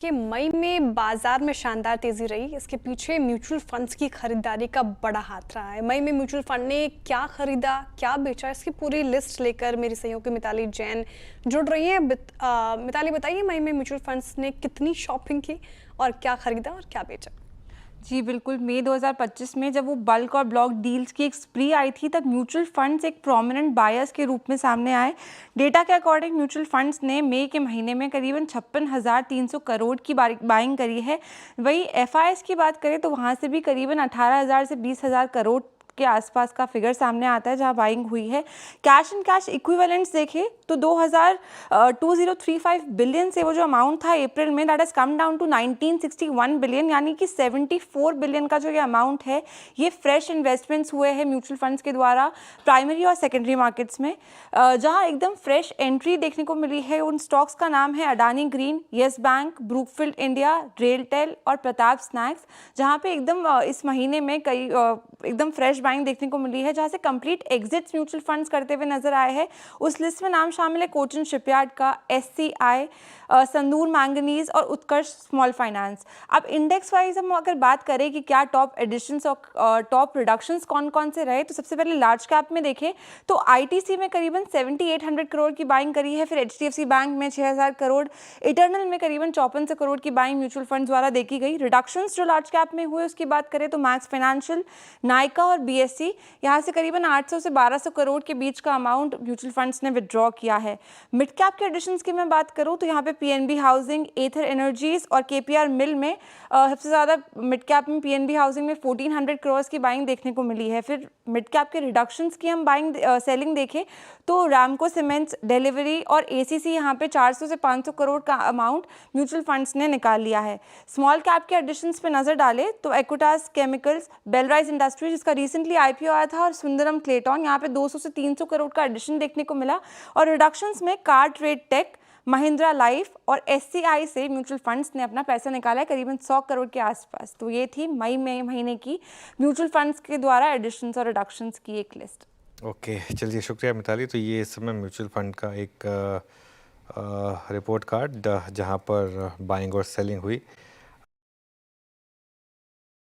कि मई में बाजार में शानदार तेजी रही। इसके पीछे म्यूचुअल फंड्स की खरीदारी का बड़ा हाथ रहा है। मई में म्यूचुअल फंड ने क्या खरीदा, क्या बेचा, इसकी पूरी लिस्ट लेकर मेरी सहयोगी मिताली जैन जुड़ रही है। मिताली, बताइए, मई में म्यूचुअल फंड्स ने कितनी शॉपिंग की और क्या खरीदा और क्या बेचा? जी बिल्कुल, मई 2025 में जब वो बल्क और ब्लॉक डील्स की एक स्प्री आई थी, तब म्यूचुअल फंड्स एक प्रोमिनेंट बायर्स के रूप में सामने आए। डेटा के अकॉर्डिंग म्यूचुअल फंड्स ने मई के महीने में करीबन 56,300 करोड़ की बाइंग करी है। वही एफआईएस की बात करें तो वहाँ से भी करीबन 18,000 से 20,000 करोड़ के आसपास का फिगर सामने आता है जहां बाइंग हुई है। कैश एंड कैश इक्विवेलेंट्स देखें तो 2035 बिलियन से वो जो अमाउंट था अप्रैल में, that has come down to 1961 billion, यानी कि 74 बिलियन का जो ये अमाउंट है, ये फ्रेश इन्वेस्टमेंट्स हुए हैं म्यूचुअल फंड्स के द्वारा प्राइमरी और सेकेंडरी मार्केट्स में। जहां एकदम फ्रेश एंट्री देखने को मिली है, उन स्टॉक्स का नाम है Adani green, yes bank, Brookfield India, RailTel और प्रताप स्नैक्स। जहां पे एकदम इस महीने में कई एकदम फ्रेश बाइंग देखने को मिली है, जहां से कंप्लीट एग्जिट्स म्यूचुअल फंड्स करते हुए नजर आए हैं। उस लिस्ट में नाम शामिल है कोचिन शिपयार्ड का, एससीआई, संदूर मैंगनीज और उत्कर्ष स्मॉल फाइनेंस। अब इंडेक्स वाइज हम अगर बात करें कि क्या टॉप एडिशंस और टॉप रिडक्शंस कौन कौन से रहे, तो सबसे पहले लार्ज कैप में देखें तो आईटीसी में करीबन 7,800 करोड़ की बाइंग करी है। फिर एचडीएफसी बैंक में 6,000 करोड़, इटर्नल में करीबन 5400 करोड़ की बाइंग म्यूचुअल फंड द्वारा देखी गई। रिडक्शंस जो लार्ज कैप में हुए उसकी बात करें तो मैक्स फाइनेंशियल, नाइका और बीएससी, यहाँ से करीबन 800 से 1200 करोड़ के बीच का अमाउंट म्यूचुअल फंड्स ने विड्रॉ किया है। मिड कैप के एडिशंस की मैं बात करूँ तो यहाँ पे पीएनबी हाउसिंग, एथर एनर्जीज और केपीआर मिल में सबसे ज़्यादा मिड कैप में पीएनबी हाउसिंग में 1400 करोड़ की बाइंग देखने को मिली है। फिर मिड कैप के रिडक्शंस की हम बाइंग सेलिंग देखें तो रामको सीमेंट्स, डिलीवरी और एसीसी, यहाँ पे 400 से 500 करोड़ का अमाउंट म्यूचुअल फंड्स ने निकाल लिया है। स्मॉल कैप के एडिशंस पे नजर डालें तो एक्विटास केमिकल्स, बेलराइज इंडस्ट्रीज जिसका रिसेंटली आईपीओ आया था, और सुंदरम क्लेटॉन, यहाँ पे 200 से 300 करोड़ का एडिशन देखने को मिला। और रिडक्शंस में car trade tech, Mahindra life और एससीआई से म्यूचुअल फंड्स ने अपना पैसा निकाला है करीबन 100 करोड़ के आसपास। तो ये थी मई महीने की म्यूचुअल फंड्स के द्वारा एडिशंस और रिडक्शंस की एक लिस्ट। ओके, चलिए, शुक्रिया मिताली। तो ये इस समय म्यूचुअल फंड का एक रिपोर्ट कार्ड जहाँ पर बाइंग और सेलिंग हुई।